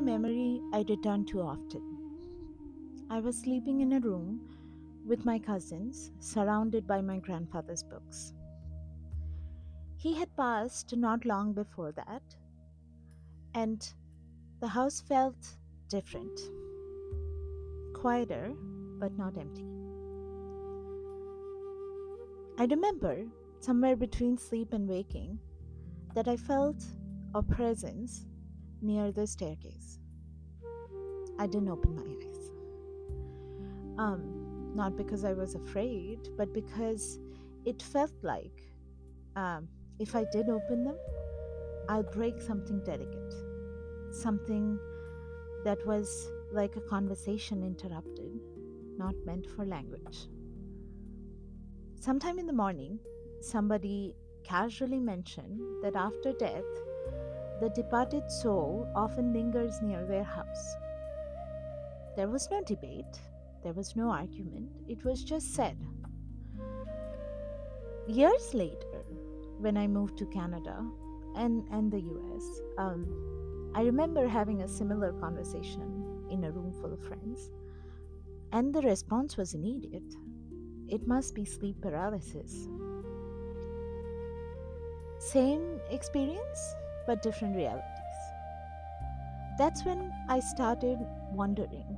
memory I return to often. I was sleeping in a room with my cousins, surrounded by my grandfather's books. He had passed not long before that, and the house felt different, quieter, but not empty. I remember, somewhere between sleep and waking, that I felt a presence near the staircase. I didn't open my eyes. Not because I was afraid, but because it felt like um, if I did open them, I'll break something delicate, something that was like a conversation interrupted, not meant for language. Sometime in the morning, somebody casually mentioned that after death, the departed soul often lingers near their house. There was no debate, there was no argument, it was just said. Years later, when I moved to Canada and the US, I remember having a similar conversation in a room full of friends, and the response was immediate. It must be sleep paralysis. Same experience, but different realities. That's when I started wondering,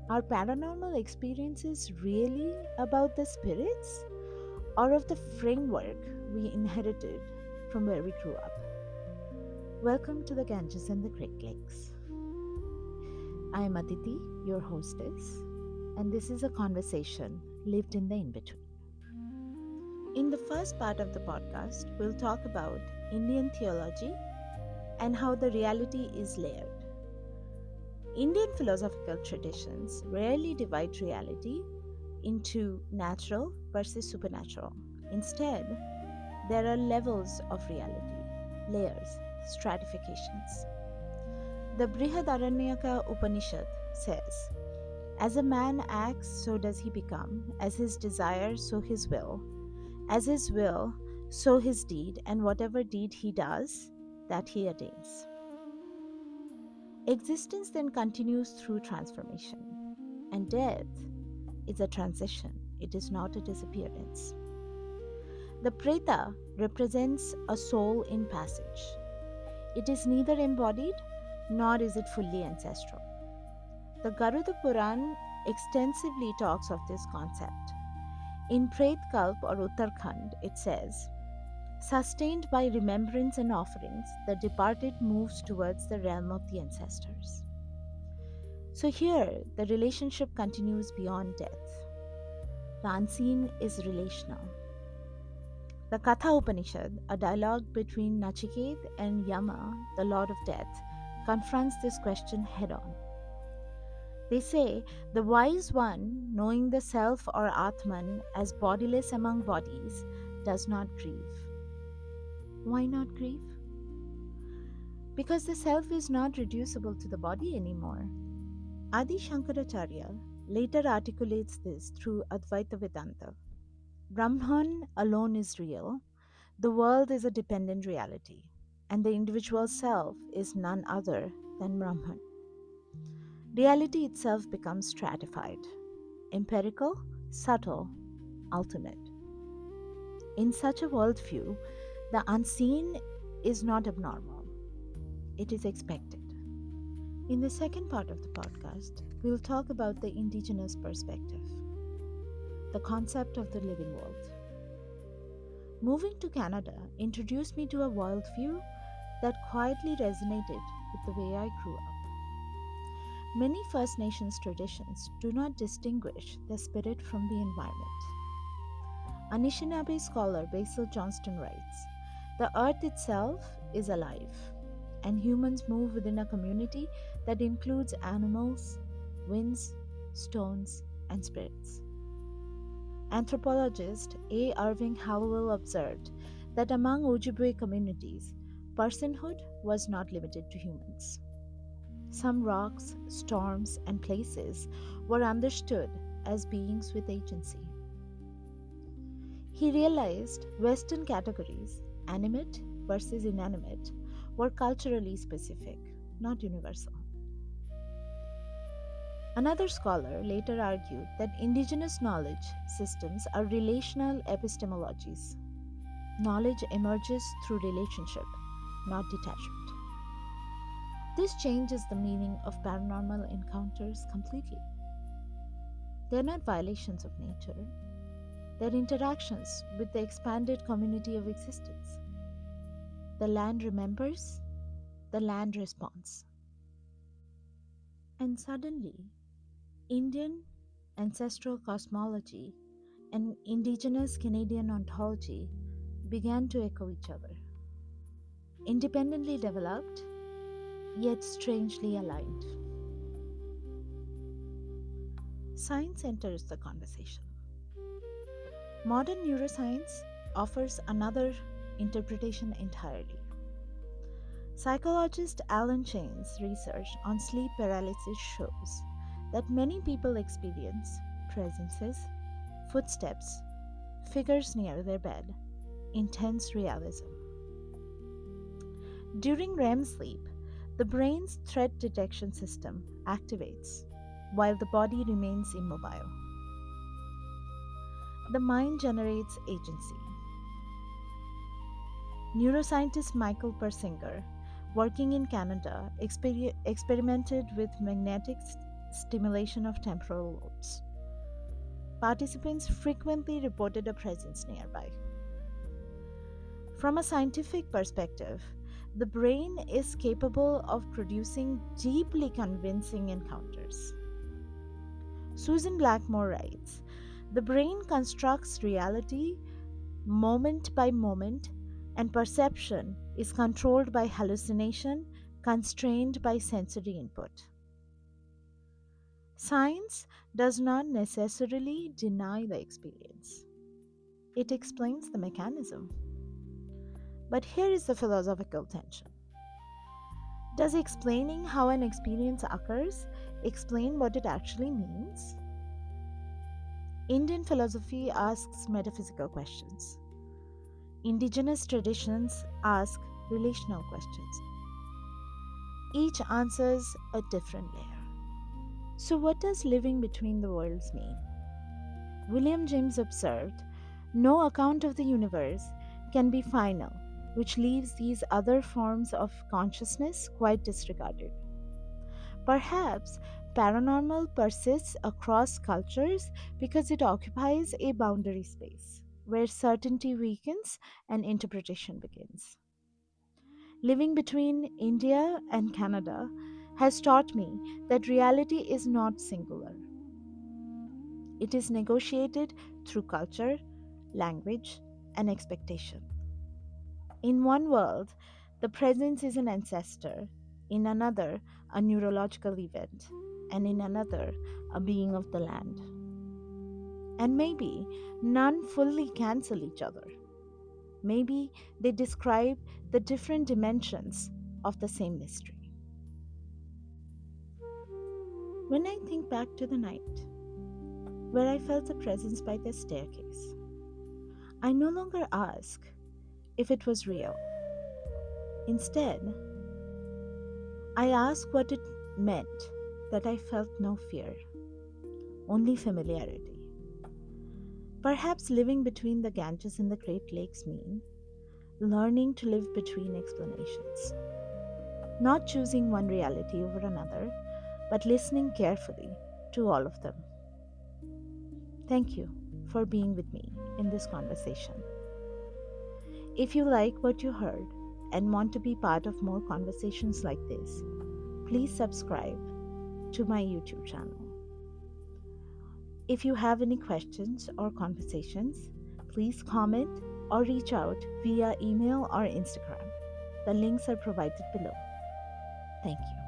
are paranormal experiences really about the spirits or of the framework we inherited from where we grew up? Welcome to the Ganges and the Great Lakes. I am Aditi, your hostess, and this is a conversation lived in the in between. In the first part of the podcast, we'll talk about Indian theology and how the reality is layered. Indian philosophical traditions rarely divide reality into natural versus supernatural. Instead, there are levels of reality, layers, stratifications. The Brihadaranyaka Upanishad says, as a man acts, so does he become, as his desire, so his will, as his will, so his deed, and whatever deed he does, that he attains. Existence then continues through transformation, and death is a transition, it is not a disappearance. The Preta represents a soul in passage. It is neither embodied nor is it fully ancestral. The Garuda Puran extensively talks of this concept. In Pret Kalp or Uttarakhand, it says, sustained by remembrance and offerings, the departed moves towards the realm of the ancestors. So here, the relationship continues beyond death. The unseen is relational. The Katha Upanishad, a dialogue between Nachiket and Yama, the lord of death, confronts this question head on. They say the wise one, knowing the self or Atman as bodiless among bodies, does not grieve. Why not grieve? Because the self is not reducible to the body anymore. Adi Shankaracharya later articulates this through Advaita Vedanta. Brahman alone is real, the world is a dependent reality, and the individual self is none other than Brahman. Reality itself becomes stratified, empirical, subtle, ultimate. In such a worldview, the unseen is not abnormal, it is expected. In the second part of the podcast, we'll talk about the Indigenous perspective, the concept of the living world. Moving to Canada introduced me to a worldview that quietly resonated with the way I grew up. Many First Nations traditions do not distinguish the spirit from the environment. Anishinaabe scholar Basil Johnston writes, the earth itself is alive, and humans move within a community that includes animals, winds, stones, and spirits. Anthropologist A. Irving Hallowell observed that among Ojibwe communities, personhood was not limited to humans. Some rocks, storms, and places were understood as beings with agency. He realized Western categories, animate versus inanimate, were culturally specific, not universal. Another scholar later argued that indigenous knowledge systems are relational epistemologies. Knowledge emerges through relationship, not detachment. This changes the meaning of paranormal encounters completely. They're not violations of nature, they're interactions with the expanded community of existence. The land remembers, the land responds. And suddenly, Indian ancestral cosmology and indigenous Canadian ontology began to echo each other, independently developed, yet strangely aligned. Science enters the conversation. Modern neuroscience offers another interpretation entirely. Psychologist Alan Chain's research on sleep paralysis shows that many people experience presences, footsteps, figures near their bed, intense realism. During REM sleep, the brain's threat detection system activates while the body remains immobile. The mind generates agency. Neuroscientist Michael Persinger, working in Canada, experimented with magnetic stimulation of temporal lobes. Participants frequently reported a presence nearby. From a scientific perspective, the brain is capable of producing deeply convincing encounters. Susan Blackmore writes, the brain constructs reality moment by moment, and perception is controlled by hallucination, constrained by sensory input. Science does not necessarily deny the experience, it explains the mechanism. But here is the philosophical tension. Does explaining how an experience occurs explain what it actually means? Indian philosophy asks metaphysical questions. Indigenous traditions ask relational questions. Each answers a different layer. So, what does living between the worlds mean? William James observed, no account of the universe can be final, which leaves these other forms of consciousness quite disregarded. Perhaps paranormal persists across cultures because it occupies a boundary space where certainty weakens and interpretation begins. Living between India and Canada has taught me that reality is not singular. It is negotiated through culture, language, and expectation. In one world, the presence is an ancestor, in another, a neurological event, and in another, a being of the land. And maybe none fully cancel each other. Maybe they describe the different dimensions of the same mystery. When I think back to the night where I felt a presence by the staircase, I no longer ask if it was real. Instead, I ask what it meant that I felt no fear, only familiarity. Perhaps living between the Ganges and the Great Lakes mean learning to live between explanations, not choosing one reality over another, but listening carefully to all of them. Thank you for being with me in this conversation. If you like what you heard and want to be part of more conversations like this, please subscribe to my YouTube channel. If you have any questions or conversations, please comment or reach out via email or Instagram. The links are provided below. Thank you.